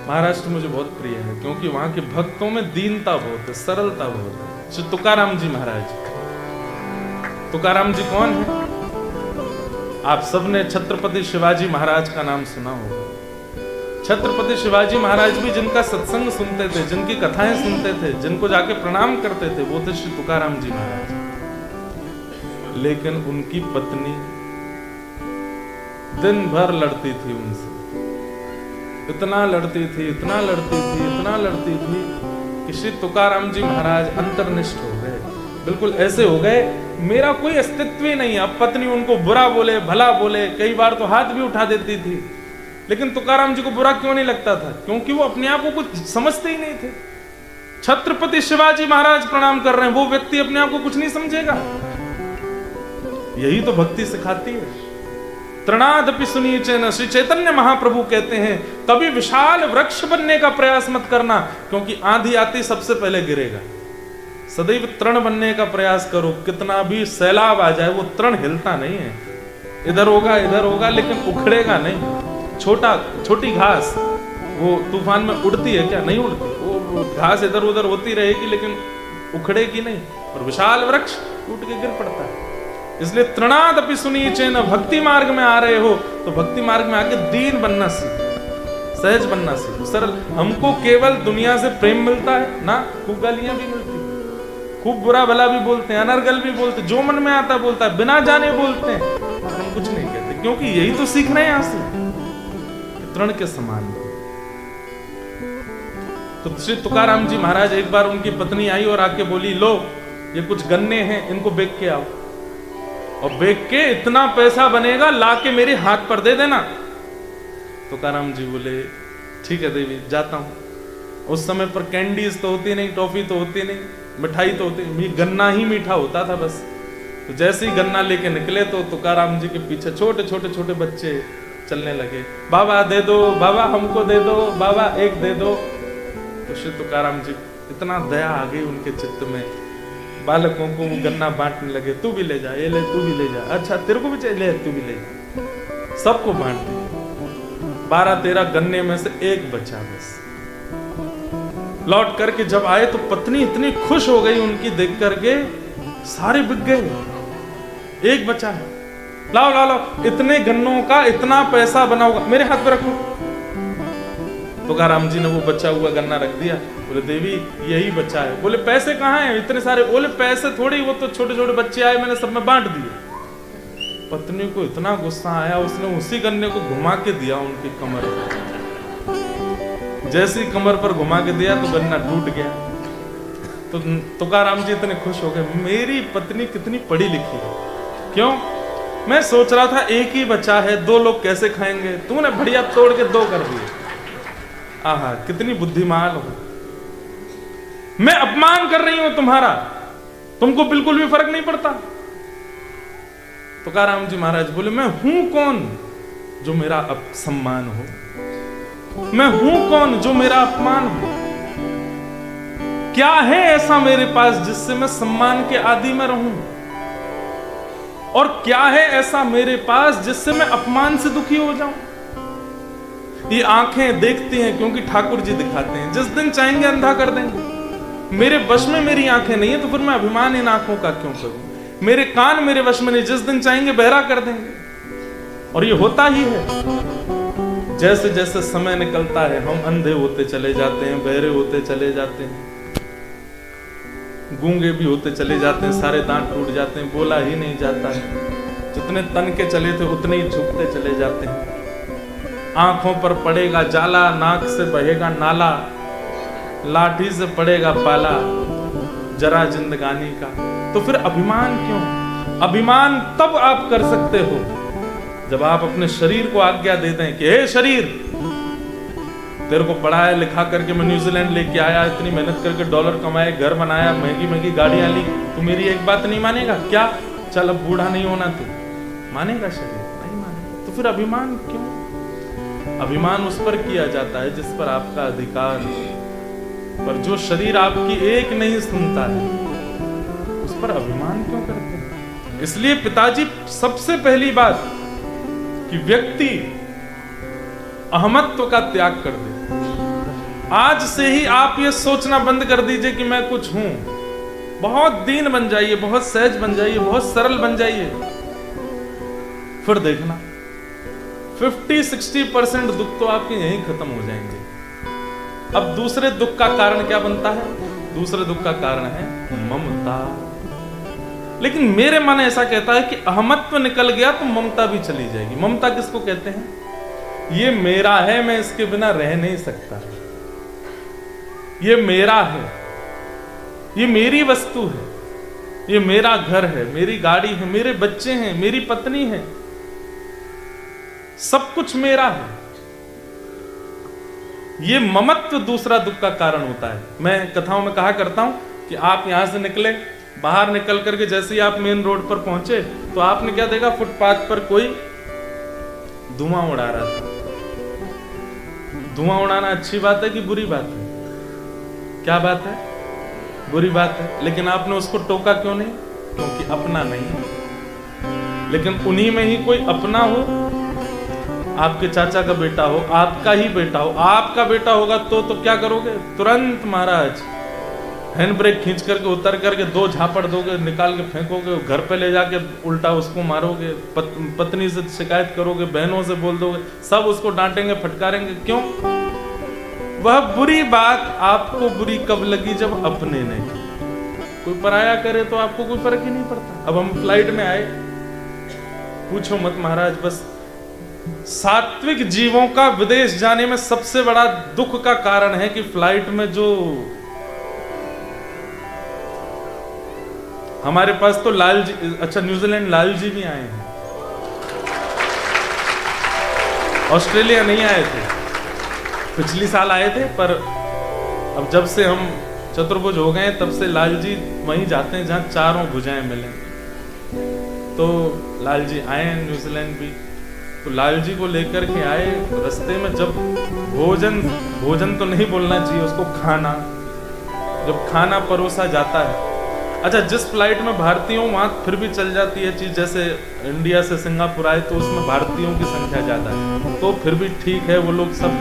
महाराष्ट्र मुझे बहुत प्रिय है क्योंकि वहां के भक्तों में दीनता बहुत है, सरलता बहुत है। श्री तुकाराम जी महाराज, तुकाराम जी कौन है? आप सबने छत्रपति शिवाजी महाराज का नाम सुना होगा। छत्रपति शिवाजी महाराज भी जिनका सत्संग सुनते थे, जिनकी कथाएं सुनते थे, जिनको जाके प्रणाम करते थे, वो थे श्री तुकाराम जी महाराज। लेकिन उनकी पत्नी दिन भर लड़ती थी उनसे, इतना लड़ती थी, इतना लड़ती थी, इतना लड़ती थी कि श्री तुकाराम जी महाराज अंतर्निष्ठ हो गए। बिल्कुल ऐसे हो गए मेरा कोई अस्तित्व ही नहीं। अब पत्नी उनको बुरा बोले, भला बोले, कई बार तो हाथ भी उठा देती थी, लेकिन तुकाराम जी को बुरा क्यों नहीं लगता था? क्योंकि वो अपने आप को कुछ समझते ही नहीं थे। छत्रपति शिवाजी महाराज प्रणाम कर रहे हैं, वो व्यक्ति अपने आप को कुछ नहीं समझेगा। यही तो भक्ति सिखाती है। तृणादपि सुनीचेन, श्री चैतन्य महाप्रभु कहते हैं कभी विशाल वृक्ष बनने का प्रयास मत करना, क्योंकि आंधी आती सबसे पहले गिरेगा। सदैव तृण बनने का प्रयास करो, कितना भी सैलाब आ जाए वो तृण हिलता नहीं है। इधर होगा लेकिन उखड़ेगा नहीं। छोटी घास वो तूफान में उड़ती है क्या? नहीं उड़ती। वो घास इधर उधर होती रहेगी लेकिन उखड़ेगी नहीं। और विशाल वृक्ष टूट के गिर पड़ता है। इसलिए तृणादपि सुनीचेन, भक्ति मार्ग में आ रहे हो तो भक्ति मार्ग में आके दीन बनना सीखो, सहज बनना सीखो, सरल। हमको केवल दुनिया से प्रेम मिलता है ना, खूब गालियां भी मिलती, खूब बुरा भला भी बोलते हैं, अनर्गल भी बोलते, जो मन में आता बोलता है, बिना जाने बोलते हैं, हम कुछ नहीं कहते, क्योंकि यही तो सीख रहे हैं यहां से, तृण के समान। तो श्री तुकाराम जी महाराज, एक बार उनकी पत्नी आई और आके बोली, लो ये कुछ गन्ने हैं, इनको बेच के आओ, और बेच के इतना पैसा बनेगा लाके मेरे हाथ पर दे देना। तुकाराम जी बोले ठीक है देवी, जाता हूं। उस समय पर कैंडीज तो होती नहीं, टॉफी तो होती नहीं, मिठाई तो होती, गन्ना ही मीठा होता था बस। तो जैसे ही गन्ना लेके निकले तो तुकाराम जी के पीछे छोटे छोटे बच्चे चलने लगे, बाबा दे दो, बाबा हमको दे दो, बाबा एक दे दो। तो श्री तुकाराम जी, इतना दया आ गई उनके चित्त में, बालकों को वो गन्ना बांटने लगे, तू भी ले जा, ये ले, तू भी ले जा, अच्छा तेरे को भी चाहिए, तू भी ले जा, सबको बांट दिया। 12-13 गन्ने में से एक बचा बस। लौट करके जब आए तो पत्नी इतनी खुश हो गई उनकी देख करके, सारे बिक गए, एक बचा है, लाओ लाओ लाओ, इतने गन्नों का इतना पैसा बना होगा, मेरे हाथ पे रखो। तुकाराम जी ने वो बचा हुआ गन्ना रख दिया, बोले देवी यही बचा है। बोले पैसे कहाँ हैं इतने सारे? बोले पैसे थोड़ी, वो तो छोटे छोटे बच्चे आए, मैंने सब में बांट दिए। पत्नी को इतना गुस्सा आया, उसने उसी गन्ने को घुमा के दिया उनकी कमर पर। जैसे ही कमर पर घुमा के दिया तो गन्ना टूट गया। तो तुकाराम जी इतने खुश हो गए, मेरी पत्नी कितनी पढ़ी लिखी है। क्यों? मैं सोच रहा था एक ही बचा है, 2 लोग कैसे खाएंगे, तूने बढ़िया तोड़ के 2 कर दिए। आहा, कितनी बुद्धिमान हो। मैं अपमान कर रही हूं तुम्हारा, तुमको बिल्कुल भी फर्क नहीं पड़ता। तुकाराम जी महाराज बोले, मैं हूं कौन जो मेरा सम्मान हो? मैं हूं कौन जो मेरा अपमान हो? क्या है ऐसा मेरे पास जिससे मैं सम्मान के आदि में रहूं? और क्या है ऐसा मेरे पास जिससे मैं अपमान से दुखी हो जाऊं? ये आंखें देखती हैं क्योंकि ठाकुर जी दिखाते हैं, जिस दिन चाहेंगे अंधा कर देंगे। मेरे वश में मेरी आंखें नहीं है तो फिर मैं अभिमान इन आंखों का क्यों करूं? मेरे कान मेरे वश में नहीं, जिस दिन चाहेंगे बहरा कर देंगे। और ये होता ही है, जैसे जैसे समय निकलता है हम अंधे होते चले जाते हैं, बहरे होते चले जाते हैं, गूंगे भी होते चले जाते हैं, सारे दांत टूट जाते हैं, बोला ही नहीं जाता है, जितने तन के चले थे उतने ही झुकते चले जाते हैं। आंखों पर पड़ेगा जाला, नाक से बहेगा नाला, लाठी से पड़ेगा पाला, जरा जिंदगानी का। तो फिर अभिमान क्यों? अभिमान तब आप कर सकते हो जब आप अपने शरीर को आज्ञा दे दें कि हे शरीर, तेरे को पढ़ाया लिखा करके मैं न्यूजीलैंड लेके आया, इतनी मेहनत करके डॉलर कमाए, घर बनाया, महंगी महंगी गाड़ियां ली, तू मेरी एक बात नहीं मानेगा क्या? चल अब बूढ़ा नहीं होना, तू मानेगा? शरीर नहीं मानेगा। तो फिर अभिमान क्यों? अभिमान उस पर किया जाता है जिस पर आपका अधिकार है, पर जो शरीर आपकी एक नहीं सुनता है उस पर अभिमान क्यों करते हैं? इसलिए पिताजी सबसे पहली बात कि व्यक्ति अहमत्व का त्याग कर दे। आज से ही आप ये सोचना बंद कर दीजिए कि मैं कुछ हूं। बहुत दीन बन जाइए, बहुत सहज बन जाइए, बहुत सरल बन जाइए, फिर देखना 50-60% दुख तो आपके यहीं खत्म हो जाएंगे। अब दूसरे दुख का कारण क्या बनता है? दूसरे दुख का कारण है ममता। लेकिन मेरे मन ऐसा कहता है कि अहमत्व निकल गया तो ममता भी चली जाएगी। ममता किसको कहते हैं? ये मेरा है, मैं इसके बिना रह नहीं सकता, ये मेरा है, ये मेरी वस्तु है, ये मेरा घर है, मेरी गाड़ी है, मेरे बच्चे हैं, मेरी पत्नी है, सब कुछ मेरा है। ये ममत्व दूसरा दुख का कारण होता है। मैं कथाओं में कहा करता हूं कि आप यहां से निकले, बाहर निकल करके जैसे ही आप मेन रोड पर पहुंचे तो आपने क्या देखा? फुटपाथ पर कोई धुआं उड़ा रहा था। धुआं उड़ाना अच्छी बात है कि बुरी बात है? क्या बात है? बुरी बात है। लेकिन आपने उसको टोका क्यों नहीं? क्योंकि अपना नहीं है। लेकिन उन्हीं में ही कोई अपना हो, आपके चाचा का बेटा हो, आपका ही बेटा हो, आपका बेटा होगा तो क्या करोगे? तुरंत महाराज हैंड ब्रेक खींच करके उतर करके 2 झापड़ दोगे, निकाल के फेंकोगे, घर पे ले जाके उल्टा उसको मारोगे, पत्नी से शिकायत करोगे, बहनों से बोल दोगे, सब उसको डांटेंगे, फटकारेंगे। क्यों? वह बुरी बात आपको बुरी कब लगी? जब अपने ने की। कोई पराया करे तो आपको कोई फर्क ही नहीं पड़ता। अब हम फ्लाइट में आए, पूछो मत महाराज, बस सात्विक जीवों का विदेश जाने में सबसे बड़ा दुख का कारण है कि फ्लाइट में जो हमारे पास तो लाल जी, अच्छा न्यूजीलैंड लाल जी भी आए हैं, ऑस्ट्रेलिया नहीं आए थे, पिछली साल आए थे, पर अब जब से हम चतुर्भुज हो गए तब से लाल जी वहीं जाते हैं जहां चारों भुजाएं मिलें। तो लाल जी आए हैं न्यूजीलैंड भी, तो लाल जी को लेकर के आए। रास्ते में जब भोजन तो नहीं बोलना चाहिए उसको, खाना, जब खाना परोसा जाता है, अच्छा जिस फ्लाइट में भारतीय हूँ वहां फिर भी चल जाती है चीज, जैसे इंडिया से सिंगापुर आए तो उसमें भारतीयों की संख्या ज्यादा है तो फिर भी ठीक है, वो लोग सब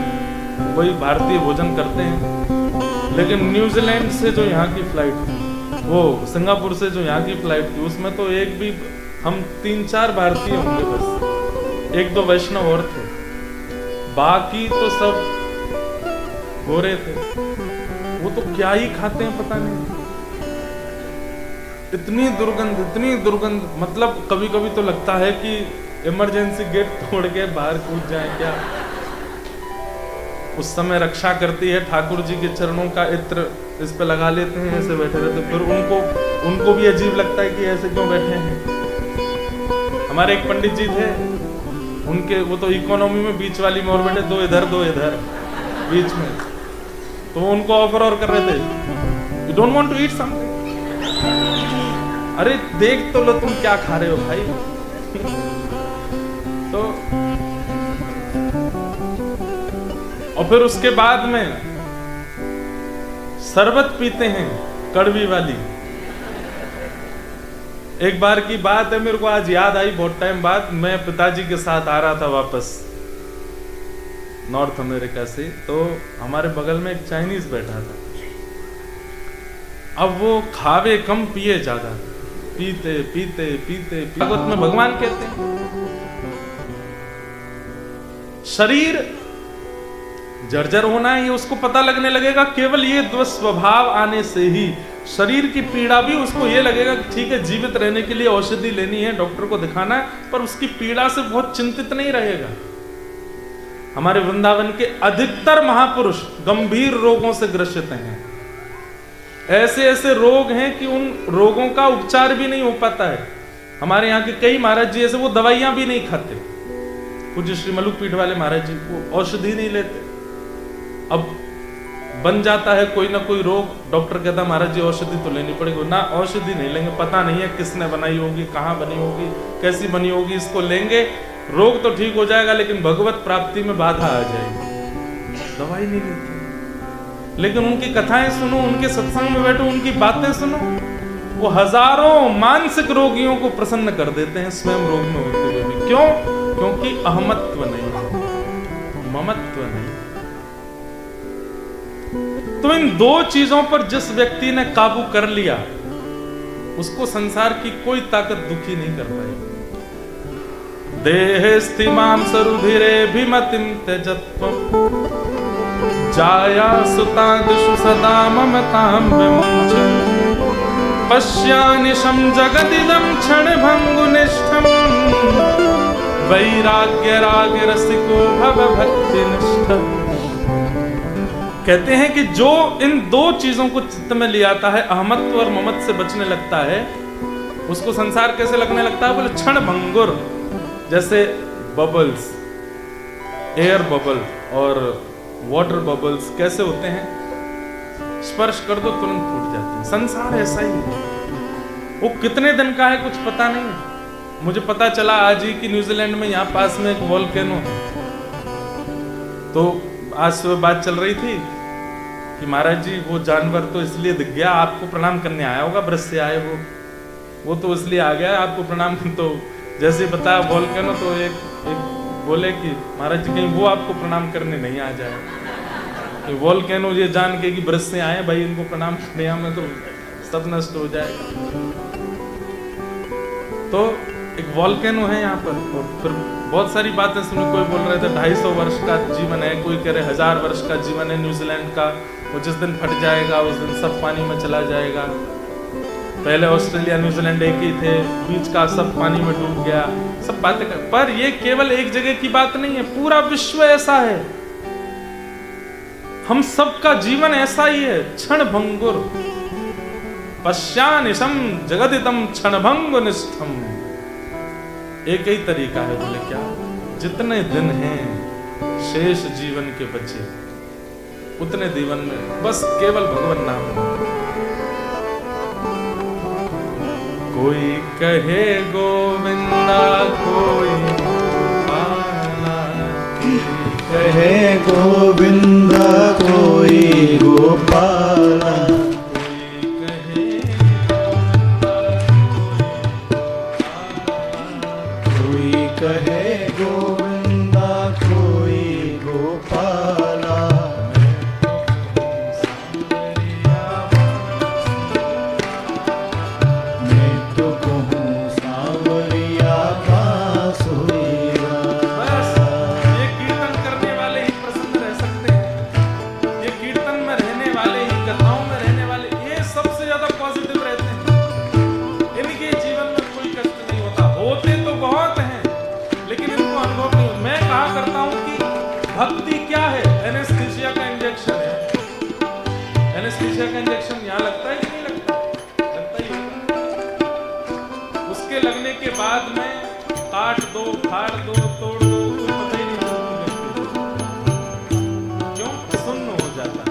वही भारतीय भोजन करते हैं। लेकिन न्यूजीलैंड से जो यहाँ की फ्लाइट थी, वो सिंगापुर से जो यहाँ की फ्लाइट थी, उसमें तो एक भी, हम 3-4 भारतीय होंगे बस, 1-2 वैष्णव और थे, बाकी तो सब गोरे थे। वो तो क्या ही खाते हैं पता नहीं, इतनी दुर्गंध, मतलब कभी कभी तो लगता है कि इमरजेंसी गेट तोड़ के बाहर कूद जाए क्या। उस समय रक्षा करती है, ठाकुर जी के चरणों का इत्र इस पे लगा लेते हैं, ऐसे बैठे रहते, फिर उनको भी अजीब लगता है कि ऐसे क्यों बैठे हैं। हमारे एक पंडित जी थे, उनके वो तो इकोनॉमी में बीच वाली में और बैठे, 2 इधर बीच में, तो उनको ऑफर और कर रहे थे, you don't want to eat something? अरे देख तो लो तुम क्या खा रहे हो भाई। तो और फिर उसके बाद में शरबत पीते हैं, कड़वी वाली। एक बार की बात है, मेरे को आज याद आई बहुत टाइम बाद, मैं पिताजी के साथ आ रहा था वापस नॉर्थ अमेरिका से, तो हमारे बगल में एक चाइनीज बैठा था। अब वो खावे कम पिए ज्यादा, पीते भागवत में भगवान कहते हैं शरीर जर्जर होना है, ये उसको पता लगने लगेगा केवल ये दुस्वभाव आने से ही। शरीर की पीड़ा भी उसको ये लगेगा कि ठीक है जीवित रहने के लिए औषधि लेनी है, डॉक्टर को दिखाना है, पर उसकी पीड़ा से बहुत चिंतित नहीं रहेगा। हमारे वृंदावन के अधिकतर महापुरुष गंभीर रोगों से ग्रसित हैं, ऐसे रोग हैं कि उन रोगों का उपचार भी नहीं हो पाता है। हमारे यहाँ के कई महाराज जी ऐसे, वो दवाइयां भी नहीं खाते। पूज्य श्री मलुक पीठ वाले महाराज जी वो औषधि नहीं लेते। अब बन जाता है कोई ना कोई रोग, डॉक्टर कहता महाराज जी औषधि तो लेनी पड़ेगी, ना औषधि नहीं लेंगे, पता नहीं है किसने बनाई होगी, कहाँ बनी होगी, कैसी बनी होगी, इसको लेंगे रोग तो ठीक हो जाएगा लेकिन भगवत प्राप्ति में बाधा आ जाएगी, दवाई नहीं लेते। लेकिन उनकी कथाएं सुनो, उनके सत्संग में बैठो, उनकी बातें सुनो, वो हजारों मानसिक रोगियों को प्रसन्न कर देते हैं स्वयं रोग में होते हुए भी। क्यों? क्योंकि अहमत्व नहीं है, ममत्व नहीं। तो इन दो चीजों पर जिस व्यक्ति ने काबू कर लिया, उसको संसार की कोई ताकत दुखी नहीं कर पाएगी। देहे स्थिमां सरुधिरे भिमतिं त्यजत्वम् जाया सुतादिषु सदा ममतां विमुञ्चन् पश्यानिशं जगदिदं क्षणभङ्गुनिष्ठम् वैराग्य राग रसिको भव भक्तिनिष्ठ। कहते हैं कि जो इन दो चीजों को चित्त में ले आता है, अहमत्व और ममत्व से बचने लगता है, उसको संसार कैसे लगने लगता है? बोले क्षण भंगुर, जैसे बबल्स, एयर बबल और वाटर बबल्स कैसे होते हैं, स्पर्श कर दो तुरंत फूट जाते हैं। संसार ऐसा ही है, वो कितने दिन का है कुछ पता नहीं है। मुझे पता चला आज ही कि न्यूजीलैंड में यहाँ पास में एक वोल्केनो है। तो आज सुबह बात चल रही थी कि महाराज जी वो जानवर तो इसलिए दिख गया, आपको प्रणाम करने आया होगा, ब्रज से आए वो तो इसलिए आ गया आपको प्रणाम। तो जैसे बताया वोल्केनो, तो एक बोले कि महाराज जी कहीं वो आपको प्रणाम करने नहीं आ जाए। तो वोल्केनो ये जान के कि ब्रज से आए भाई, इनको प्रणाम करने में तो सब नष्ट हो जाएगा। तो एक वोल्केनो है यहाँ पर, और फिर बहुत सारी बातें सुनी। कोई बोल रहे थे 250 वर्ष का जीवन है, कोई कह रहे 1000 वर्ष का जीवन है न्यूजीलैंड का। वो जिस दिन फट जाएगा उस दिन सब पानी में चला जाएगा। पहले ऑस्ट्रेलिया न्यूजीलैंड एक ही थे, बीच का सब पानी में डूब गया, सब बातें कर। पर ये केवल एक जगह की बात नहीं है, पूरा विश्व ऐसा है, हम सबका जीवन ऐसा ही है। क्षण भंगुर पश्यानिशं जगदिदं क्षणभंगुनिष्ठम्। एक ही तरीका है, बोले क्या? जितने दिन हैं शेष जीवन के बचे, उतने जीवन में बस केवल भगवान नाम। कोई कहे गोविंदा, कोई गोपाला, कहे गोविंदा, कोई गोपाला, कहे गोविंदा, कोई गोपाला। मैं तो कहूँ सांवरिया बांसुरिया। बस ये कीर्तन करने वाले ही प्रसन्न रह सकते हैं। ये कीर्तन में रहने वाले ही, कथाओं में रहने वाले, ये सबसे ज्यादा पॉजिटिव रहते हैं। इनके जीवन में कोई कष्ट नहीं होता। होते तो बहुत हैं, लेकिन इनको अनुभव नहीं। मैं कहा करता हूं कि भक्ति क्या है? एनेस्थीसिया का इंजेक्शन है। एनेस्थीसिया का इंजेक्शन यहाँ लगता है कि नहीं लगता? लगता ही होगा। उसके लगने के बाद में काट दो, फाड़ दो, तोड़ दो, कोई पता ही नहीं चलता। क्यों? सुन्न हो जाता।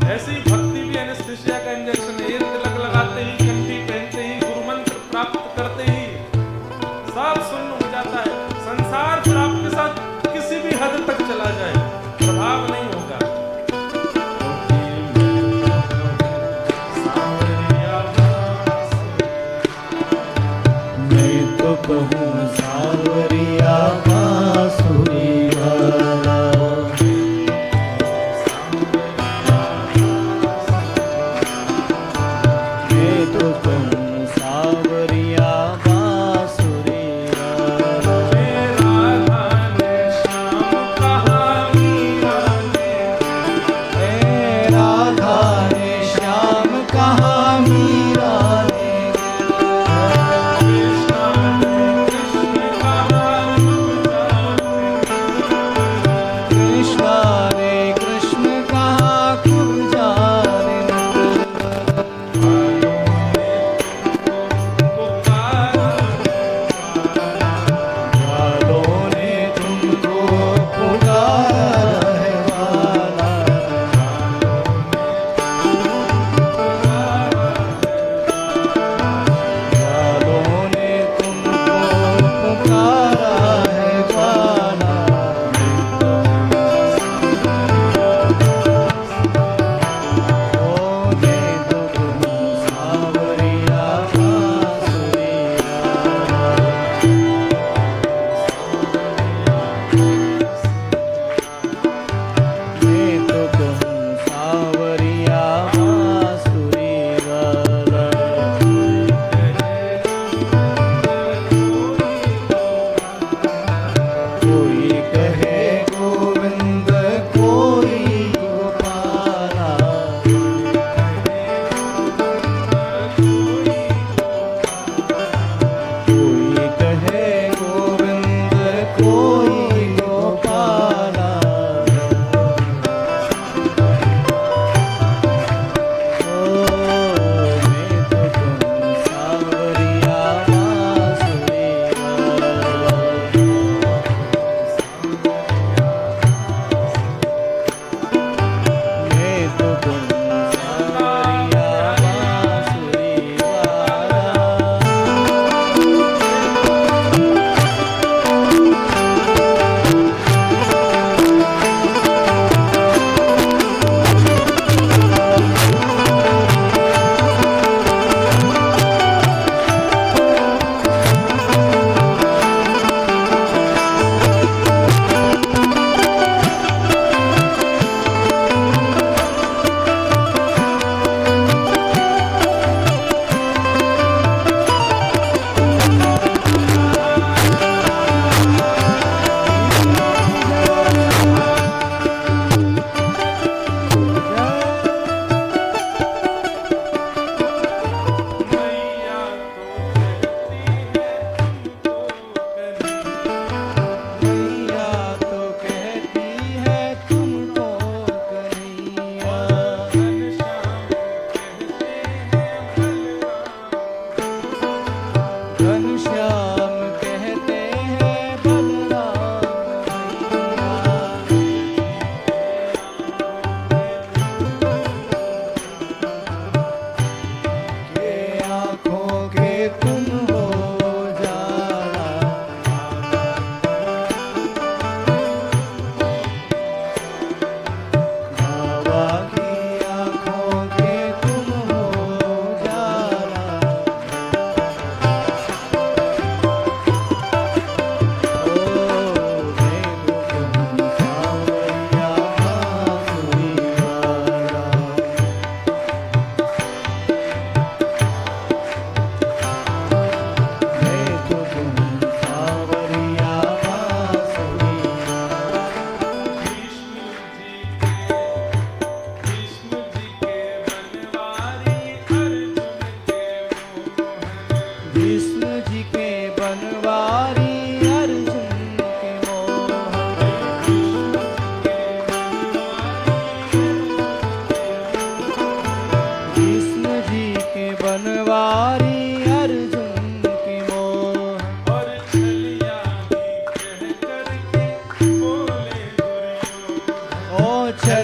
ऐसे ही भक्ति भी एनेस्थीसिया का इंजेक्शन है। ये तिलक लगाते ही, कंठी पहनते ही, गुरु मंत्र प्राप्त करते ही सब सुन्न हो जाता है। संसार फिर आपके साथ किसी भी हद तक चला जाए, प्रभाव नहीं होगा। मैं तो कहूँ सांवरिया बांसुरिया।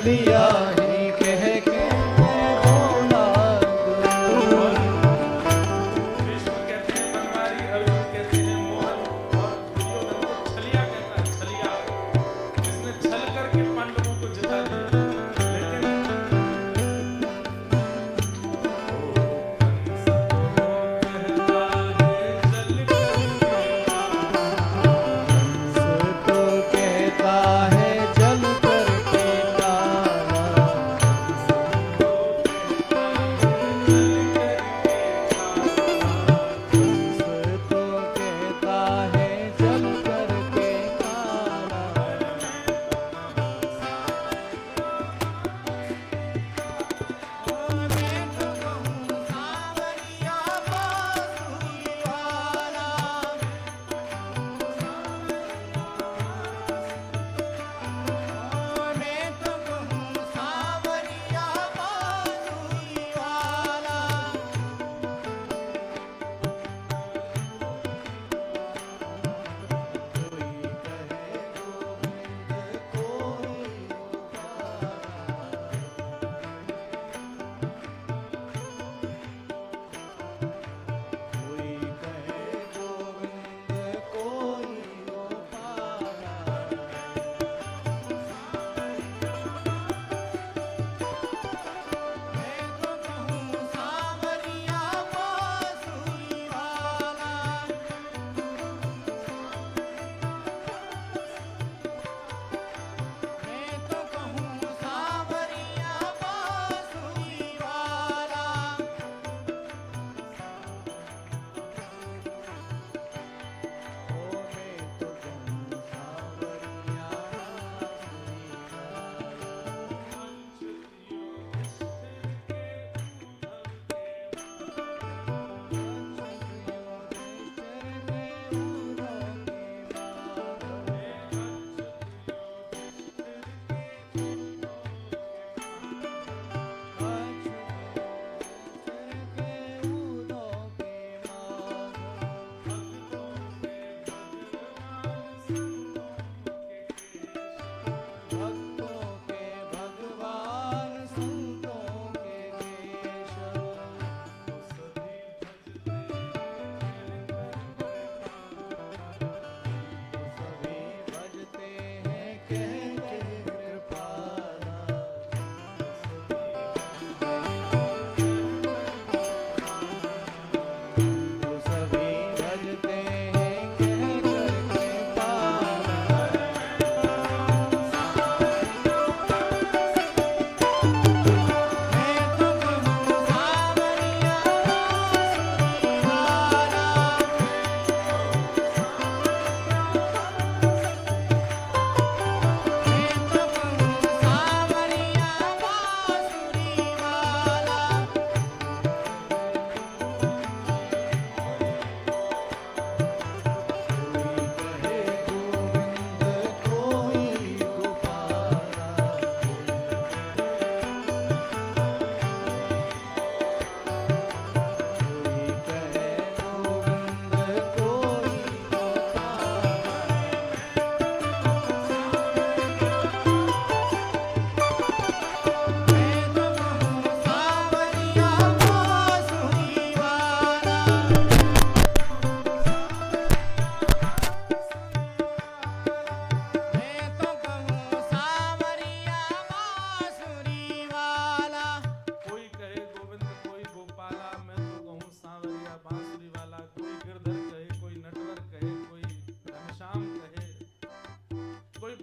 छलिया ही कह के बोला भीष्म कहते हैं बनवारी, अर्जुन कहते हैं मोहन, और दुर्योधन को छलिया कहता है, छलिया, जिसने छल करके पांडवों को जिता दिया। लेकिन तो कहता है जल करके काला तो कहता है जल करके काला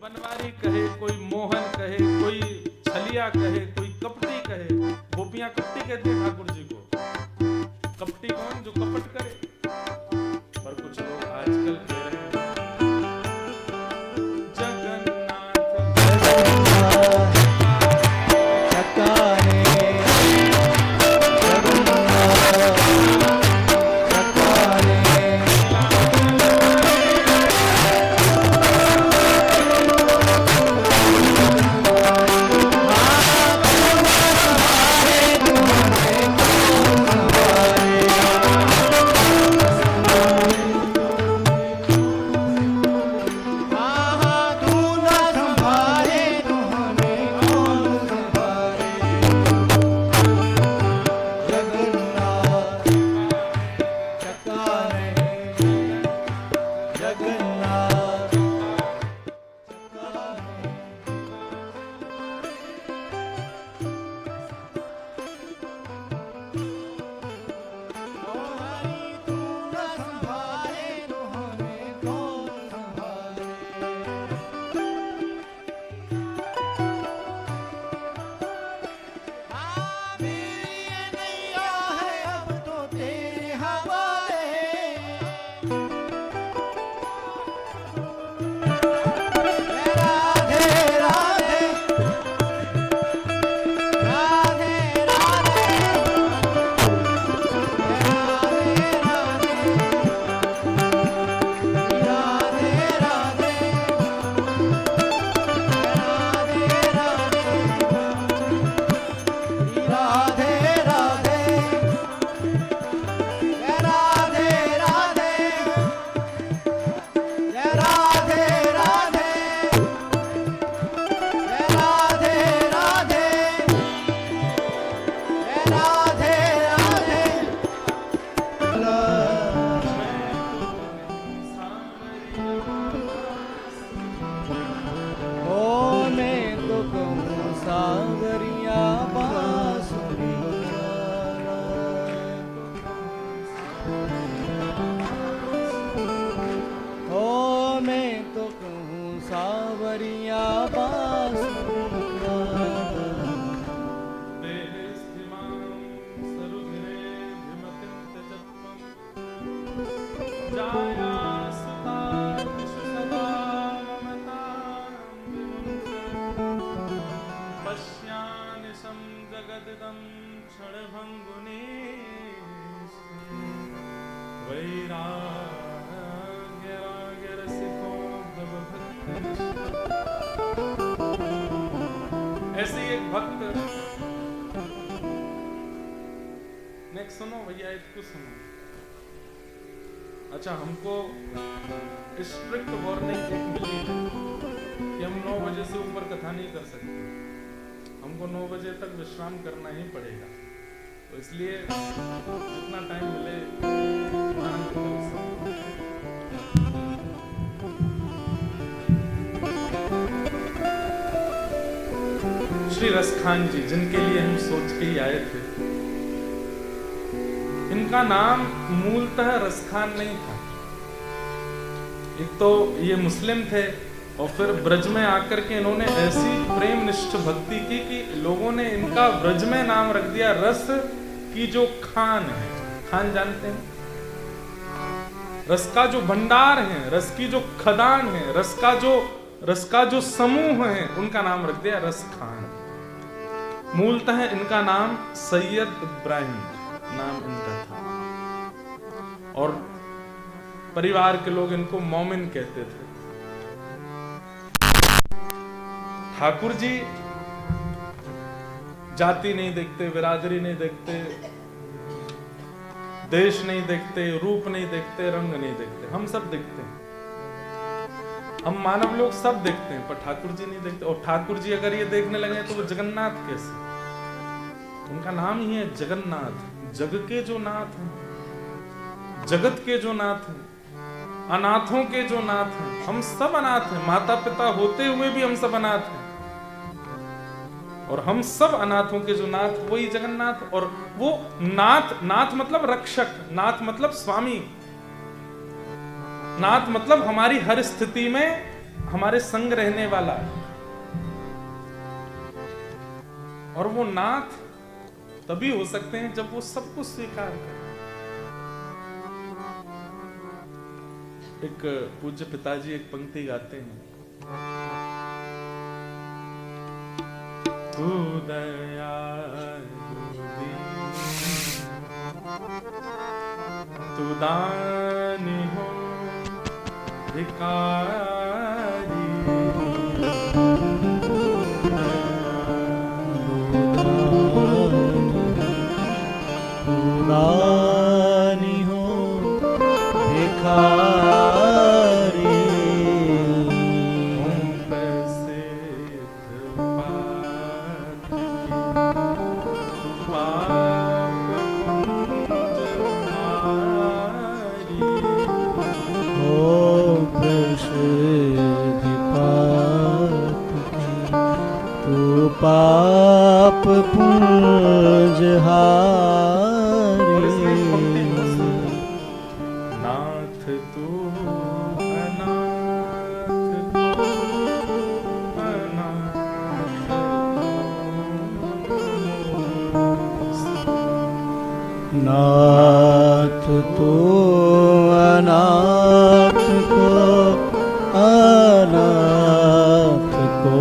बनवारी कहे, कोई मोहन कहे, कोई छलिया कहे, कोई कपटी कहे। गोपियां कपटी कहती है ठाकुर जी को। कपटी कौन? जो कपट करे। पर कुछ लोग आजकल कह रहे हैं निशम जगदिदं क्षणभंगुनी वैराग्य रसिको भव भक्त। ऐसे एक भक्त नेक्स्ट सुनो भैया, इसको सुनो। अच्छा, हमको स्ट्रिक्ट वार्निंग एक मिली है कि हम 9 बजे से ऊपर कथा नहीं कर सकते, हमको 9 बजे तक विश्राम करना ही पड़ेगा। तो इसलिए जितना टाइम मिले आनंद करो। श्री रसखान जी, जिनके लिए हम सोच के ही आए थे, इनका नाम मूलतः रसखान नहीं था। एक तो ये मुस्लिम थे और फिर ब्रज में आकर के इन्होंने ऐसी प्रेम निष्ठ भक्ति की कि लोगों ने इनका ब्रज में नाम रख दिया रस की जो खान है। खान जानते हैं? रस का जो भंडार है, रस की जो खदान है, रस का जो समूह है, उनका नाम रख दिया रस खान। मूलतः इनका नाम सैयद इब्राहिम नाम इनका था और परिवार के लोग इनको मोमिन कहते थे। ठाकुर जी जाति नहीं देखते, बिरादरी नहीं देखते, देश नहीं देखते, रूप नहीं देखते, रंग नहीं देखते। हम सब देखते हैं, हम मानव लोग सब देखते हैं, पर ठाकुर जी नहीं देखते। और ठाकुर जी अगर ये देखने लगे तो वो जगन्नाथ कैसे? उनका नाम ही है जगन्नाथ, जग के जो नाथ हैं, जगत के जो नाथ हैं, अनाथों के जो नाथ हैं। हम सब अनाथ हैं, माता पिता होते हुए भी हम सब अनाथ हैं। और हम सब अनाथों के जो नाथ, वही जगन्नाथ। और वो नाथ, नाथ मतलब रक्षक, नाथ मतलब स्वामी, नाथ मतलब हमारी हर स्थिति में हमारे संग रहने वाला। और वो नाथ तभी हो सकते हैं जब वो सब कुछ स्वीकार करें। एक पूज्य पिताजी एक पंक्ति गाते हैं, तू दयालु दीन, तू दानी हो भिखारी, तू दानी हो भिखारी, पाप पुंजहारी। नाथ तू अनाथ को अनाथ, नाथ तू अनाथ को अनाथ को।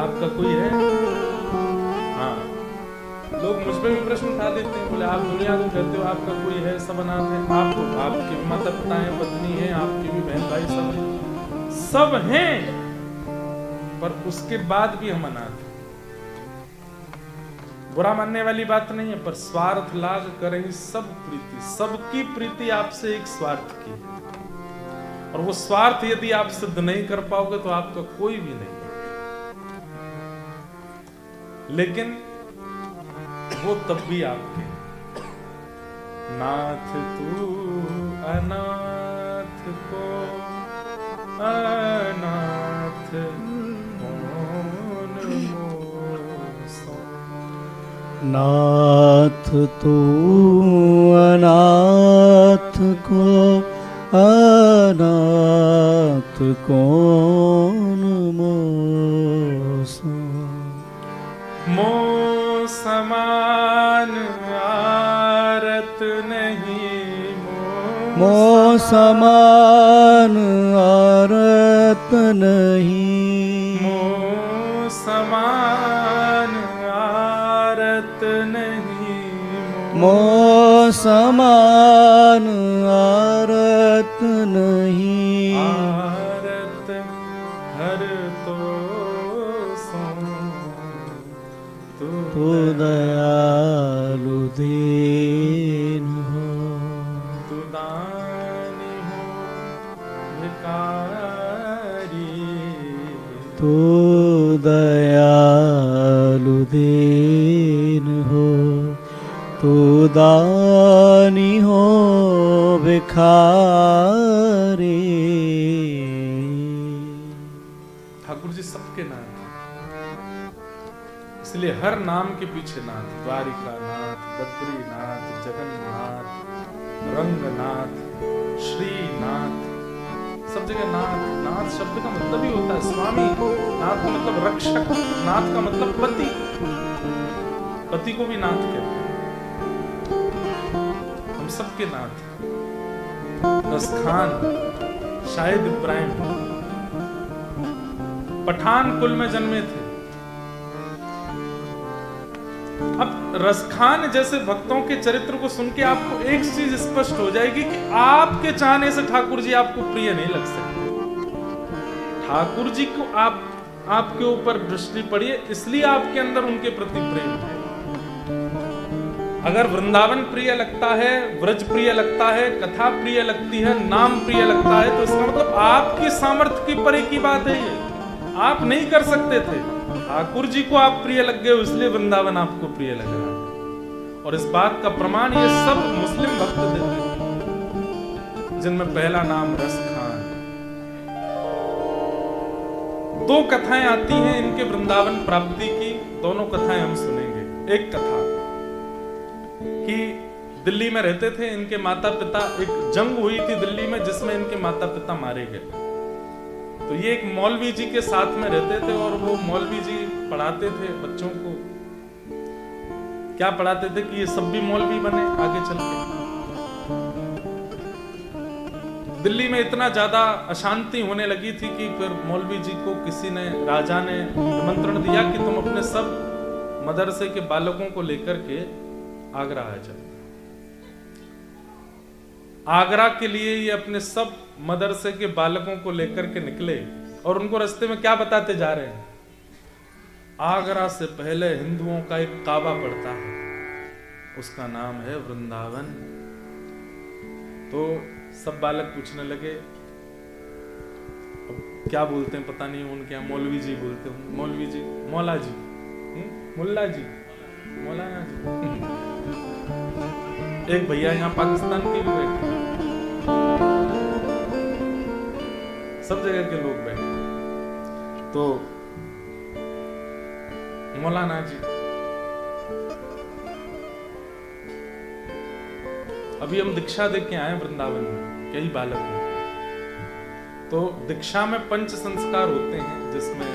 आपका कोई है? हाँ, लोग मुझ पे भी प्रश्न उठा देते हैं, बोले आप दुनिया को कहते हो आपका कोई है, सब अनाथ है। आप, आपके भी माता पिता हैं, पत्नी है, आपके भी बहन भाई, सब हैं, पर उसके बाद भी हम अनाथ हैं। बुरा मानने वाली बात नहीं है, पर स्वार्थ लाग करें सब प्रीति, सबकी प्रीति आपसे एक स्वार्थ की है। और वो स्वार्थ यदि आप सिद्ध नहीं कर पाओगे तो आपका कोई भी नहीं। लेकिन वो तब भी आपके। नाथ तू अनाथ को अनाथ कौन मोसो। नाथ तू अनाथ को अनाथ कौन मोसो। मो समान आरत नहीं, मो समान नहीं, मोह समान आरत नहीं, मोह समान आरत नहीं, आरत हर तो सो तू दयालु दीन हो, तू दानी हो भिकारी, तू दयालु दीन हो, तू दानी हो भिखारी। ठाकुर जी सबके नाथ, इसलिए हर नाम के पीछे नाथ, द्वारिका नाथ, बद्रीनाथ, जगन्नाथ, रंगनाथ, श्रीनाथ, सब जगह नाथ। नाथ शब्द का मतलब ही होता है स्वामी, नाथ का मतलब रक्षक, नाथ का मतलब पति, पति को भी नाथ कहते हैं। हम सबके नाथ। रसखान शाहिद इब्राहिम पठान कुल में जन्मे थे। अब रसखान जैसे भक्तों के चरित्र को सुन के आपको एक चीज स्पष्ट हो जाएगी कि आपके चाहने से ठाकुर जी आपको प्रिय नहीं लग सकते। ठाकुर जी को आपके ऊपर दृष्टि पड़ी है, इसलिए आपके अंदर उनके प्रति प्रेम है। अगर वृंदावन प्रिय लगता है, व्रज प्रिय लगता है, कथा प्रिय लगती है, नाम प्रिय लगता है, तो इसका मतलब आपकी सामर्थ्य की परे की बात है ये। आप नहीं कर सकते थे, ठाकुर जी को आप प्रिय लग गए, इसलिए वृंदावन आपको प्रिय लग रहा है। और इस बात का प्रमाण ये सब मुस्लिम भक्त देते हैं, जिनमें पहला नाम रसखान। दो कथाएं आती हैं इनके वृंदावन प्राप्ति की, दोनों कथाएं हम सुनेंगे। एक कथा कि दिल्ली में रहते थे इनके माता पिता, एक जंग हुई थी दिल्ली में जिसमें इनके माता पिता मारे गए। तो ये एक मौलवी जी के साथ में रहते थे और वो मौलवी जी पढ़ाते थे बच्चों को। क्या पढ़ाते थे कि ये सब भी मौलवी बने आगे चल के। दिल्ली में इतना ज्यादा अशांति होने लगी थी कि फिर मौलवी जी को किसी ने, राजा ने निमंत्रण दिया कि तुम अपने सब मदरसे के बालकों को लेकर के आगरा आ जाओ। आगरा के लिए ये अपने सब मदरसे के बालकों को लेकर के निकले और उनको रास्ते में क्या बताते जा रहे हैं? आगरा से पहले हिंदुओं का एक काबा पड़ता है, उसका नाम है वृंदावन। तो सब बालक पूछने लगे, अब क्या बोलते हैं पता नहीं, उनके यहाँ मौलवी जी बोलते हैं, मौलवी जी, मौला जी, मुल्ला जी, मौलाना जी। एक भैया यहाँ पाकिस्तान के भी बैठे, सब जगह के लोग बैठे। तो मौलाना जी, अभी हम दीक्षा दे के आए वृंदावन में, कई बालक हैं। तो दीक्षा में पंच संस्कार होते हैं, जिसमें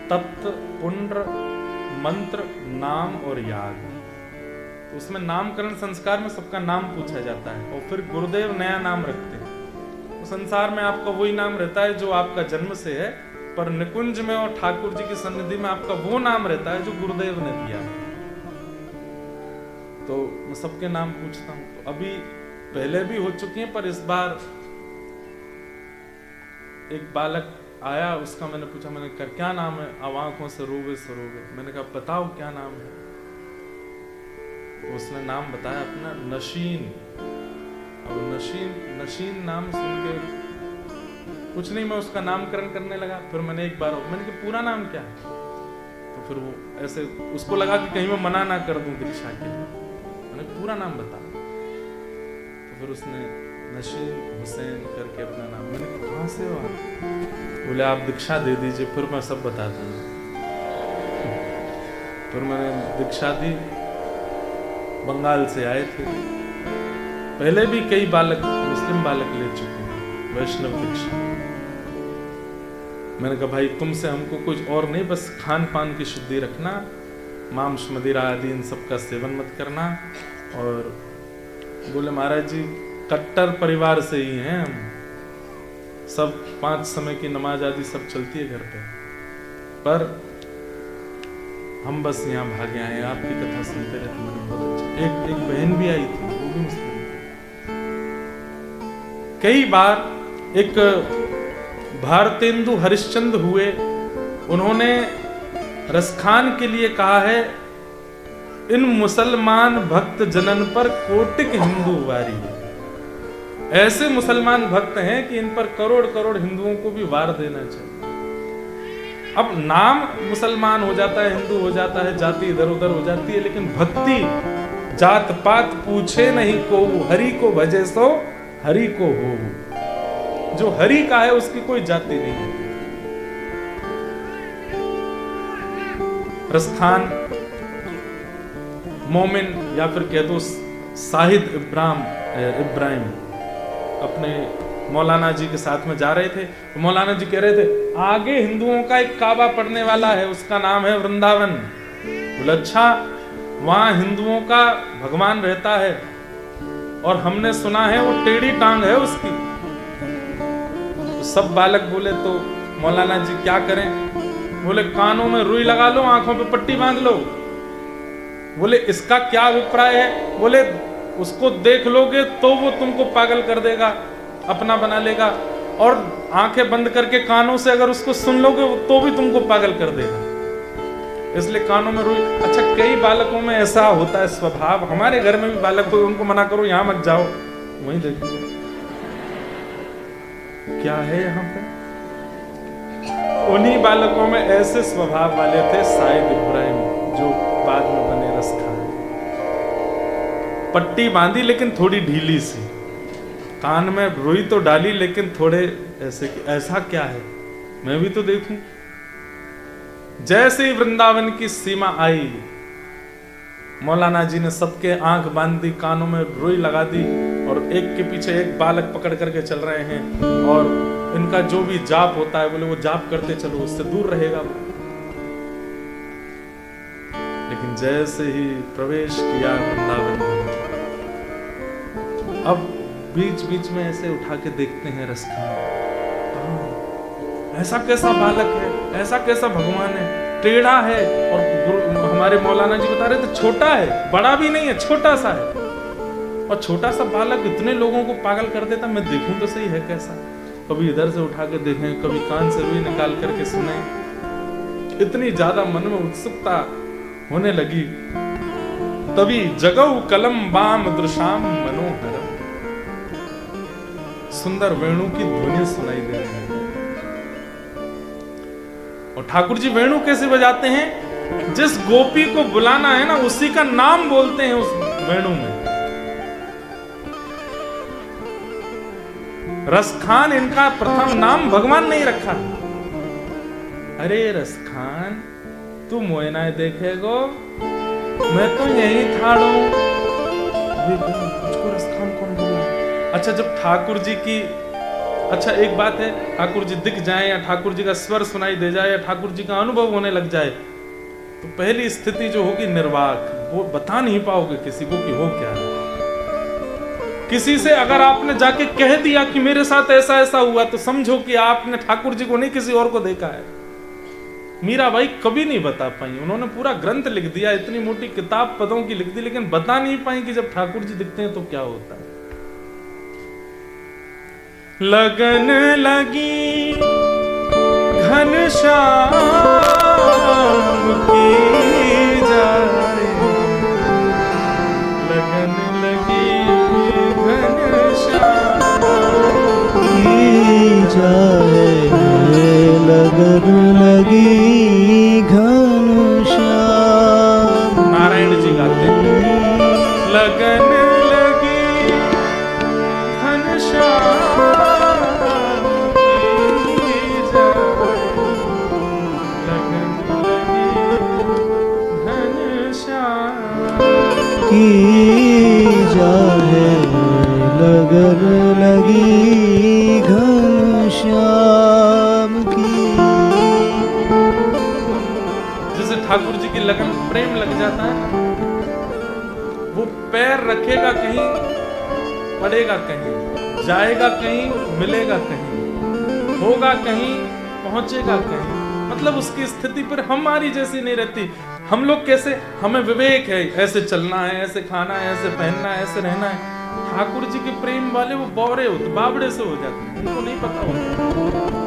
तत्व, पुण्य, मंत्र, नाम और याग। तो उसमें नामकरण संस्कार में सबका नाम पूछा जाता है और फिर गुरुदेव नया नाम रखते हैं। तो संसार में आपका वही नाम रहता है जो आपका जन्म से है, पर निकुंज में और ठाकुर जी की सन्निधि में आपका वो नाम रहता है जो गुरुदेव ने दिया। तो मैं सबके नाम पूछता हूँ। तो अभी पहले भी हो चुकी हैं, पर इस बार एक बालक आया, उसका मैंने पूछा, मैंने कहा क्या नाम है? अब आंखों से रोवे सरोवे। मैंने कहा बताओ क्या नाम है? तो उसने नाम बताया अपना, नशीन। अब नशीन नाम सुन के कुछ नहीं, मैं उसका नामकरण करने लगा। फिर मैंने एक बार मैंने कहा पूरा नाम क्या है? तो फिर वो ऐसे, उसको लगा कि कहीं मैं मना ना कर दूं दीक्षा के लिए। मैंने पूरा नाम बता। तो फिर उसने नशीन हुसैन करके अपना नाम, मैंने कहा कहाँ से हो आप? बोले आप दीक्षा दे दीजिए, फिर मैं सब बताता हूँ। फिर मैंने दीक्षा दी। बंगाल से आए थे, पहले भी कई बालक, मुस्लिम बालक ले चुके हैं वैष्णव दीक्षा। मैंने कहा भाई तुमसे हमको कुछ और नहीं, बस खान पान की शुद्धि रखना, मांस मदिरा आदि इन सब का सेवन मत करना। और बोले महाराज जी कट्टर परिवार से ही हैं हम, सब 5 समय की नमाज आदि सब चलती है घर पे, पर हम बस यहाँ भागे आए, आपकी कथा सुनते रहते मैंने बहुत अच्छा। एक बहन भी आई थी, वो भी मुस्लिम थी। कई बार एक भारतेंदु हरिश्चंद्र हुए, उन्होंने रसखान के लिए कहा है, इन मुसलमान भक्त जनन पर कोटिक हिंदू वारी है। ऐसे मुसलमान भक्त हैं कि इन पर करोड़ करोड़ हिंदुओं को भी वार देना चाहिए। अब नाम मुसलमान हो जाता है, हिंदू हो जाता है, जाति इधर उधर हो जाती है, लेकिन भक्ति जात पात पूछे नहीं को, हरि को भजे सो हरि को हो। जो हरि का है उसकी कोई जाति नहीं है। रसखान मोमिन या फिर कह दो साहिद इब्राहिम अपने मौलाना जी के साथ में जा रहे थे, तो मौलाना जी कह रहे थे आगे हिंदुओं का एक काबा पड़ने वाला है, उसका नाम है वृंदावन। बोले अच्छा, वहां हिंदुओं का भगवान रहता है और हमने सुना है वो टेढ़ी टांग है उसकी। तो सब बालक बोले तो मौलाना जी क्या करें? बोले कानों में रुई लगा लो, आंखों पे पट्टी बांध लो। बोले इसका क्या अभिप्राय है? बोले उसको देख लोगे तो वो तुमको पागल कर देगा, अपना बना लेगा, और आंखें बंद करके कानों से अगर उसको सुन लोगे तो भी तुमको पागल कर देगा, इसलिए कानों में रुई। अच्छा, कई बालकों में ऐसा होता है स्वभाव, हमारे घर में भी बालक हो, उनको मना करो यहां मत जाओ, वहीं देखो क्या है यहाँ पे। उन्हीं बालकों में ऐसे स्वभाव वाले थे साहिद इब्राहिम, जो बाद में बने रसखान। पट्टी बांधी लेकिन थोड़ी ढीली सी, कान में रुई तो डाली लेकिन थोड़े ऐसे कि ऐसा क्या है, मैं भी तो देखूं। जैसे ही वृंदावन की सीमा आई, मौलाना जी ने सबके आंख बांध दी, कानों में रुई लगा दी, और एक के पीछे एक बालक पकड़ करके चल रहे हैं, और इनका जो भी जाप होता है बोले वो जाप करते चलो, उससे दूर रहेगा वो। लेकिन जैसे ही प्रवेश किया वृंदावन में, अब बीच बीच में ऐसे उठा के देखते हैं रसखान, ऐसा कैसा बालक है, ऐसा कैसा भगवान है, टेढ़ा है। और हमारे मौलाना जी बता रहे थे छोटा है, बड़ा भी नहीं है, छोटा सा है, और छोटा सा बालक इतने लोगों को पागल कर देता, मैं देखूं तो सही है कैसा। कभी इधर से उठा के देखें, कभी कान से रुई निकाल करके सुने। इतनी ज्यादा मन में उत्सुकता होने लगी, तभी जगऊ कलम बाम दृशाम मनोहरम, सुंदर वेणु की ध्वनि सुनाई दे रही है। और ठाकुर जी वेणु कैसे बजाते हैं? जिस गोपी को बुलाना है ना, उसी का नाम बोलते हैं उस वेणु में। रसखान इनका प्रथम नाम भगवान नहीं रखा। अरे रसखान तू मोयना देखेगो, मैं तो यही ठाड़ू। मुझको रसखान कौन बोला? अच्छा, जब ठाकुर जी की, अच्छा एक बात है, ठाकुर जी दिख जाए या ठाकुर जी का स्वर सुनाई दे जाए या ठाकुर जी का अनुभव होने लग जाए, तो पहली स्थिति जो होगी निर्वाक, वो बता नहीं पाओगे किसी को कि हो क्या है। किसी से अगर आपने जाके कह दिया कि मेरे साथ ऐसा ऐसा हुआ, तो समझो कि आपने ठाकुर जी को नहीं किसी और को देखा है। मीराबाई कभी नहीं बता पाई, उन्होंने पूरा ग्रंथ लिख दिया, इतनी मोटी किताब पदों की लिख दी, लेकिन बता नहीं पाई कि जब ठाकुर जी दिखते हैं तो क्या होता है। लगन लगी घनश्याम की जाए, लगन लगी घनश्याम की जाए, लगन लगी घनश्याम। नारायण जी गाते हैं, लगन लगी घनश्याम की जाए, लगन लगी घनश्याम की। जैसे ठाकुर जी की लगन प्रेम लग जाता है, वो पैर रखेगा कहीं, पड़ेगा कहीं, जाएगा कहीं, मिलेगा कहीं, होगा कहीं, पहुंचेगा कहीं। मतलब उसकी स्थिति पर हमारी जैसी नहीं रहती। हम लोग कैसे, हमें विवेक है, ऐसे चलना है, ऐसे खाना है, ऐसे पहनना है, ऐसे रहना है। ठाकुर जी के प्रेम वाले वो बौरे होते, बावड़े से हो जाते हैं, उनको नहीं पता होता।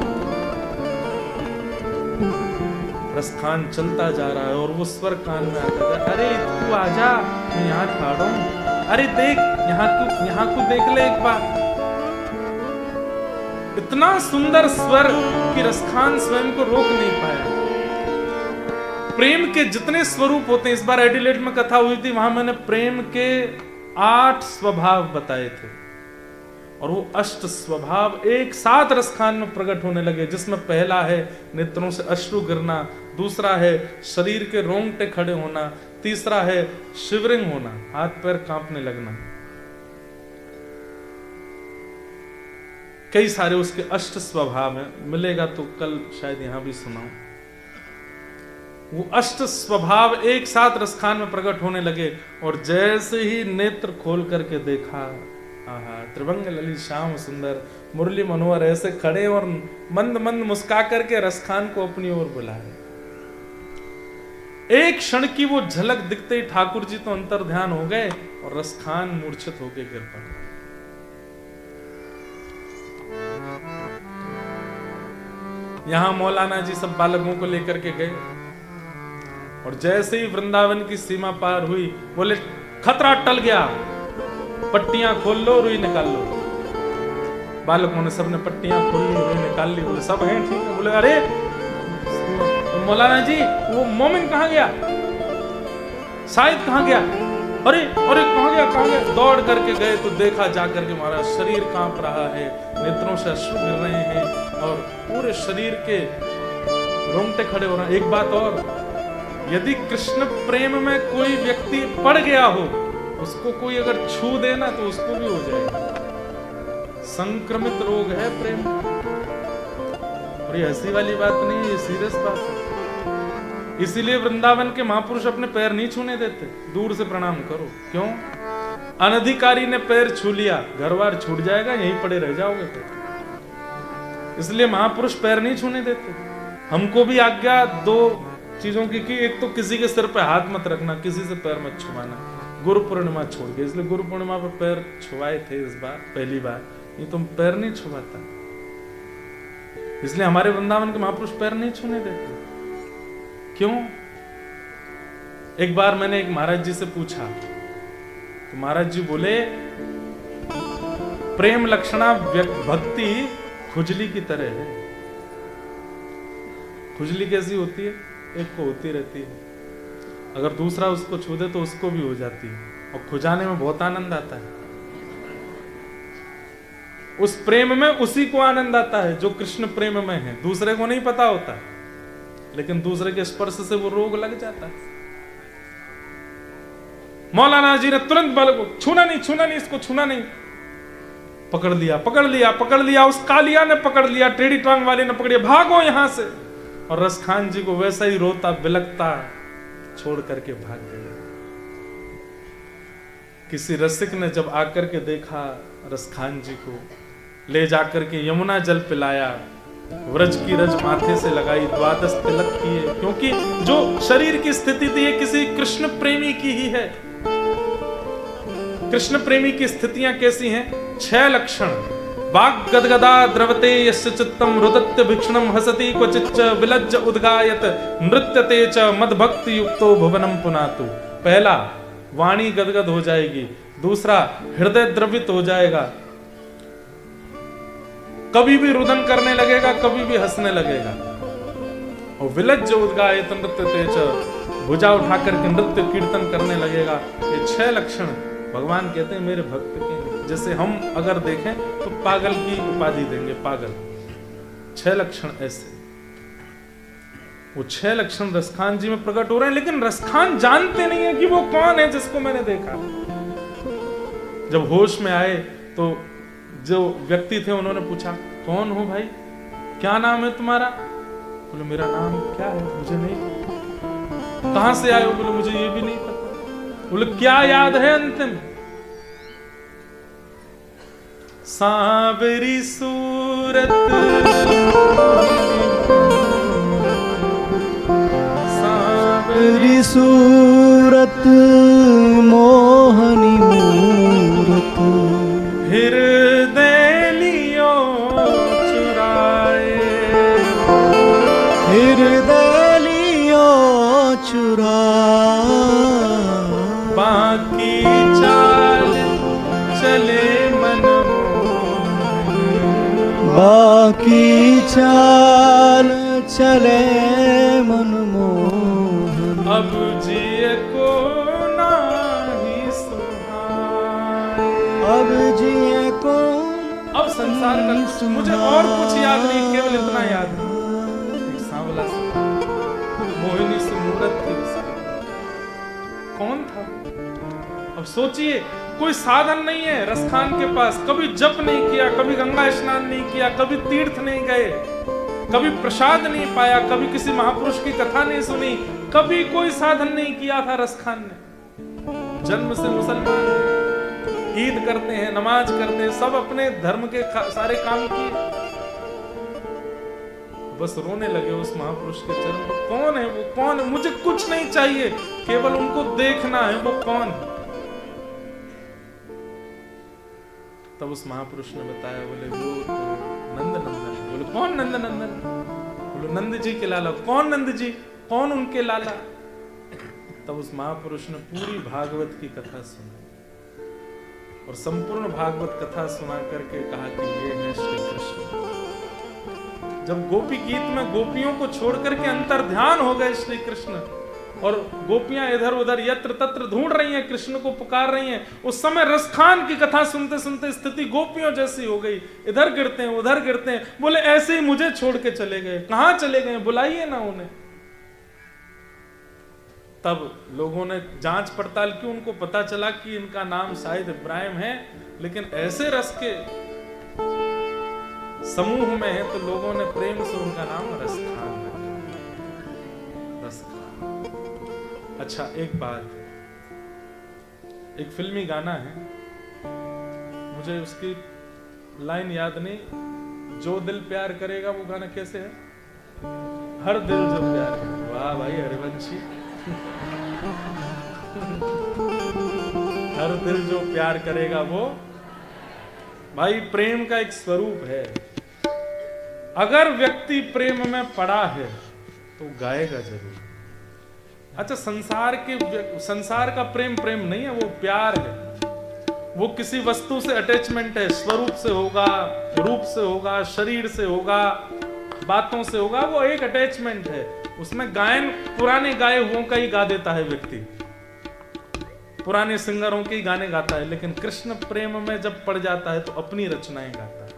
रसखान चलता जा रहा है और वो स्वर कान में आता है, अरे तू आजा, मैं यहाँ खड़ा हूं, अरे देख यहाँ को देख ले एक बार। इतना सुंदर स्वर कि रसखान स्वयं को रोक नहीं पाया। प्रेम के जितने स्वरूप होते हैं, इस बार एडिलेड में कथा हुई थी, वहां मैंने प्रेम के 8 स्वभाव बताए थे और वो 8 स्वभाव एक साथ रसखान में प्रकट होने लगे, जिसमें पहला है नेत्रों से अश्रु गिरना, दूसरा है शरीर के रोंगटे खड़े होना, तीसरा है शिवरिंग होना, हाथ पैर कांपने लगना। कई सारे उसके 8 स्वभाव हैं, मिलेगा तो कल शायद यहां भी सुनाऊं। वो 8 स्वभाव एक साथ रसखान में प्रकट होने लगे और जैसे ही नेत्र खोल करके देखा, आहा, त्रिभंग ललित श्याम सुंदर मुरली मनोहर ऐसे खड़े और मंद मंद मुस्का करके रसखान को अपनी ओर बुलाए। एक क्षण की वो झलक दिखते ही ठाकुर जी तो अंतर ध्यान हो गए और रसखान मूर्छित होकर गिर पड़ा। यहां मौलाना जी सब बालकों को लेकर के गए और जैसे ही वृंदावन की सीमा पार हुई, बोले खतरा टल गया, पट्टियां खोल लो, रुई निकाल लो। बालकों ने सबने पट्टियां खोल ली, रुई निकाल ली। बोले सब हैं ठीक है। बोले अरे तो मौलाना जी वो मोमिन कहां गया, शायद कहां गया, अरे अरे कहां गया। दौड़ करके गए तो देखा जाकर के महाराज शरीर कांप रहा है, नेत्रों से अश्रु गिर रहे हैं और पूरे शरीर के रोंगटे खड़े हो रहे हैं। एक बात और, यदि कृष्ण प्रेम में कोई व्यक्ति पड़ गया हो, उसको कोई अगर छू देना तो उसको भी हो जाएगा। संक्रमित रोग है प्रेम, और ये हंसी वाली बात नहीं, ये सीरियस बात है। इसीलिए वृंदावन के महापुरुष अपने पैर नहीं छूने देते, दूर से प्रणाम करो। क्यों? अनधिकारी ने पैर छू लिया, घर बार छूट जाएगा, यहीं पड़े रह जाओगे फिर। इसलिए महापुरुष पैर नहीं छूने देते। हमको भी आज्ञा 2 चीजों की, एक तो किसी के सिर पे हाथ मत रखना, किसी से पैर मत छुआना। गुरु पूर्णिमा छोड़ के, इसलिए गुरु पूर्णिमा पर पैर छुआए थे इस बार, पहली बार। ये तुम पैर नहीं छुआता, इसलिए हमारे वृंदावन के महापुरुष पैर नहीं छूने देते। क्यों? एक बार मैंने एक महाराज जी से पूछा तो महाराज जी बोले प्रेम लक्षणा भक्ति खुजली की तरह है। खुजली कैसी होती है? एक को होती रहती है, अगर दूसरा उसको छू दे तो उसको भी हो जाती है, और खुजाने में बहुत आनंद आता है। उस प्रेम में उसी को आनंद आता है जो कृष्ण प्रेम में है, दूसरे को नहीं पता होता, लेकिन दूसरे के स्पर्श से वो रोग लग जाता है। मौलाना जी ने तुरंत बालक को छूना नहीं, इसको छूना नहीं। पकड़ लिया, उस कालिया ने पकड़ लिया, टेढ़ी टांग वाले ने पकड़ लिया, भागो यहां से। और रसखान जी को वैसा ही रोता बिलकता छोड़ करके भाग गया। किसी रसिक ने जब आकर के देखा रसखान जी को, ले जाकर के यमुना जल पिलाया, व्रज की रज माथे से लगाई, 12 तिलक किए, क्योंकि जो शरीर की स्थिति थी ये किसी कृष्ण प्रेमी की ही है। कृष्ण प्रेमी की स्थितियां कैसी हैं? 6 लक्षण। वाक् गदगदा द्रवते यस्य चित्तम रुदत्य भिक्षणम हसति क्वचिच्च विलज्ज उद्गायत नृत्यते च मदभक्ति युक्तो भुवनम पुनातु। पहला, वाणी गदगद हो जाएगी। दूसरा, हृदय द्रवित हो जाएगा, कभी भी रुदन करने लगेगा, कभी भी हंसने लगेगा। और विलज्ज उद्गायत नृत्यते च, भुजा उठाकर के नृत्य कीर्तन करने लगेगा। ये 6 लक्षण भगवान कहते हैं मेरे भक्त के। जैसे हम अगर देखें तो पागल की उपाधि देंगे, पागल। 6 लक्षण ऐसे, वो 6 लक्षण रसखान जी में प्रकट हो रहे हैं, लेकिन रसखान जानते नहीं है कि वो कौन है जिसको मैंने देखा। जब होश में आए तो जो व्यक्ति थे उन्होंने पूछा, कौन हो भाई, क्या नाम है तुम्हारा? बोले मेरा नाम क्या है, मुझे नहीं। कहां से आए हो? बोले मुझे ये भी नहीं पता। बोले क्या याद है अंतिम? सांवरी सूरत सूरत मोहनी मूरत, हृदय लियो चुराए, हृदय लियो चुरा, बाकी चाल चले मन बाकी चाल चले मनमोहन, अब जिए को नाही सुहाए। अब जिए को अब संसार का मुझे और कुछ याद नहीं, केवल इतना याद है, एक सांवला सा मोहिनी से मूरत थी उसकी। कौन था? अब सोचिए, कोई साधन नहीं है रसखान के पास, कभी जप नहीं किया, कभी गंगा स्नान नहीं किया, कभी तीर्थ नहीं गए, कभी प्रसाद नहीं पाया, कभी किसी महापुरुष की कथा नहीं सुनी, कभी कोई साधन नहीं किया था रसखान ने। जन्म से मुसलमान, ईद करते हैं, नमाज करते हैं, सब अपने धर्म के सारे काम किए, बस रोने लगे उस महापुरुष के चरण पर। कौन है वो? कौन है? मुझे कुछ नहीं चाहिए, केवल उनको देखना है, वो कौन है? तब उस महापुरुष ने बताया, बोले वो तो नंद नंदन। बोले कौन नंद नंदन? बोले नंद जी के लाला। कौन नंद जी? कौन उनके लाला? तब उस महापुरुष ने पूरी भागवत की कथा सुनी और संपूर्ण भागवत कथा सुना करके कहा कि ये है श्री कृष्ण। जब गोपी गीत में गोपियों को छोड़ करके अंतर ध्यान हो गए श्री कृष्ण, और गोपियां इधर उधर यत्र तत्र ढूंढ रही हैं, कृष्ण को पुकार रही हैं, उस समय रसखान की कथा सुनते सुनते स्थिति गोपियों जैसी हो गई, इधर गिरते हैं उधर गिरते हैं। बोले ऐसे ही मुझे छोड़ के चले गए, कहां चले गए? बुलाइए ना उन्हें। तब लोगों ने जांच पड़ताल की, उनको पता चला कि इनका नाम शायद इब्राहिम है, लेकिन ऐसे रस के समूह में है तो लोगों ने प्रेम से उनका नाम रसखान रखा। रसखान। अच्छा, एक बात, एक फिल्मी गाना है, मुझे उसकी लाइन याद नहीं, जो दिल प्यार करेगा, वो गाना कैसे है? हर दिल जो प्यार करेगा। वाह भाई हरिवंशी। हर दिल जो प्यार करेगा वो, भाई प्रेम का एक स्वरूप है। अगर व्यक्ति प्रेम में पड़ा है तो गाएगा जरूर। अच्छा, संसार का प्रेम प्रेम नहीं है, वो प्यार है। वो किसी वस्तु से अटैचमेंट है, स्वरूप से होगा, रूप से होगा, शरीर से होगा, बातों से होगा, वो एक अटैचमेंट है। उसमें गायन पुराने गाए हुओं का ही गा देता है व्यक्ति, पुराने सिंगरों के ही गाने गाता है, लेकिन कृष्ण प्रेम में जब पड़ जाता है तो अपनी रचनाएं गाता है।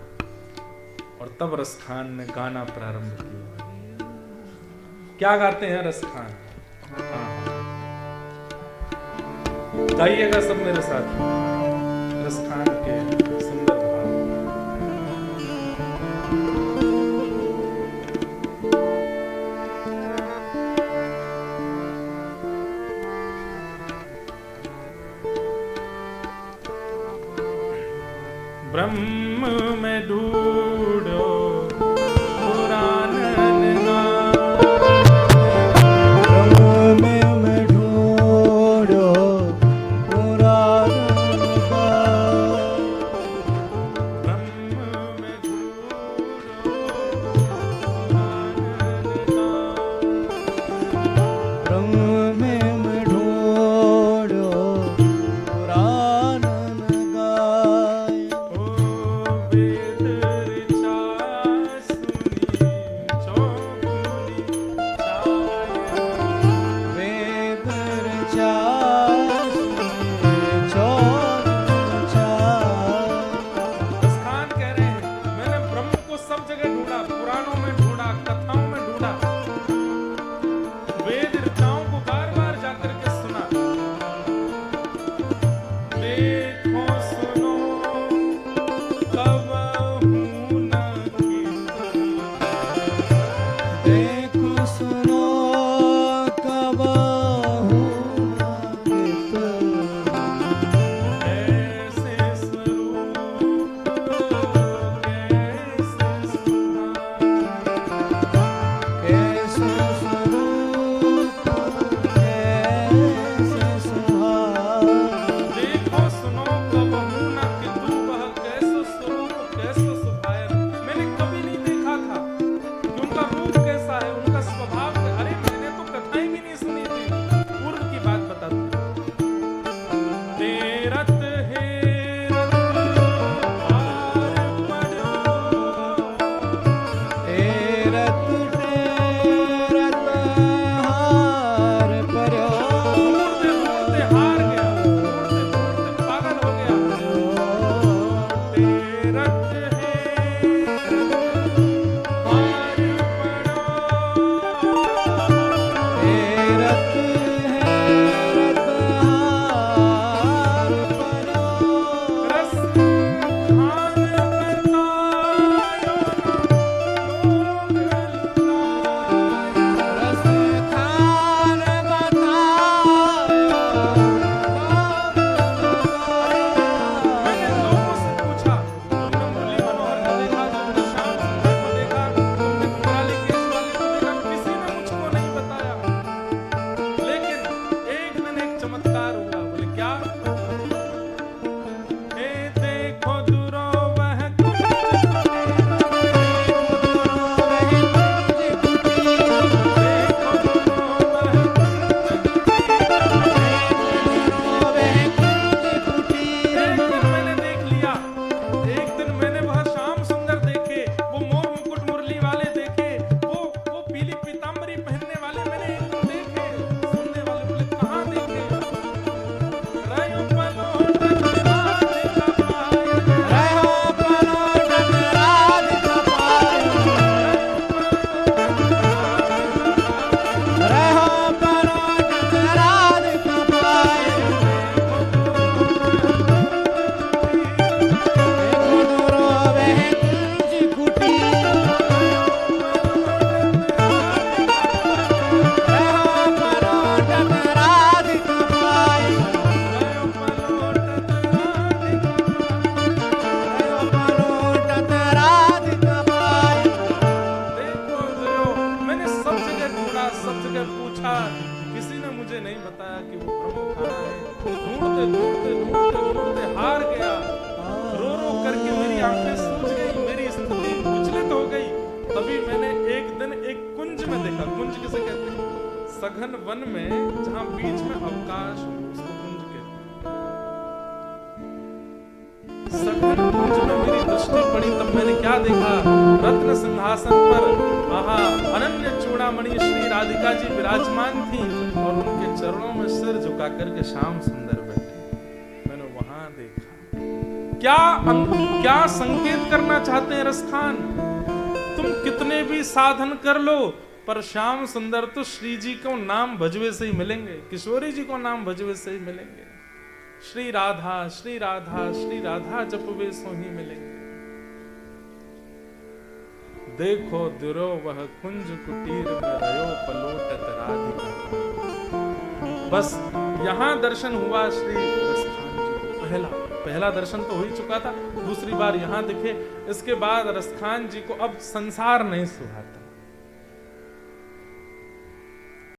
और तब रसखान ने गाना प्रारंभ किया। क्या गाते हैं रसखान? गाइएगा सब मेरे साथ रसखान के सुंदर भाव। ब्रह्म में ढूंढो पुराण सघन वन में जहां बीच में अवकाश हो उसको कुंज कहते हैं। सघन कुंज में मेरी दृष्टि पड़ी तब मैंने क्या देखा, रत्न सिंहासन पर आहा अनन्य चूड़ामणि श्री राधिका जी विराजमान थी और उनके चरणों में सिर झुका करके श्याम सुंदर बैठे। मैंने वहां देखा। क्या संकेत करना चाहते हैं रसखान? तुम कितने भी साधन कर लो पर श्याम सुंदर तो श्री जी को नाम भजवे से ही मिलेंगे, किशोरी जी को नाम भजवे से ही मिलेंगे। श्री राधा श्री राधा श्री राधा जपवे सो ही मिलेंगे। देखो दुरो वह कुंज कुटीर में रयो पलोटत राधिका। बस यहां दर्शन हुआ श्री रसखान जी को। पहला दर्शन तो हो ही चुका था, दूसरी बार यहां दिखे। इसके बाद रसखान जी को अब संसार नहीं सुहाता।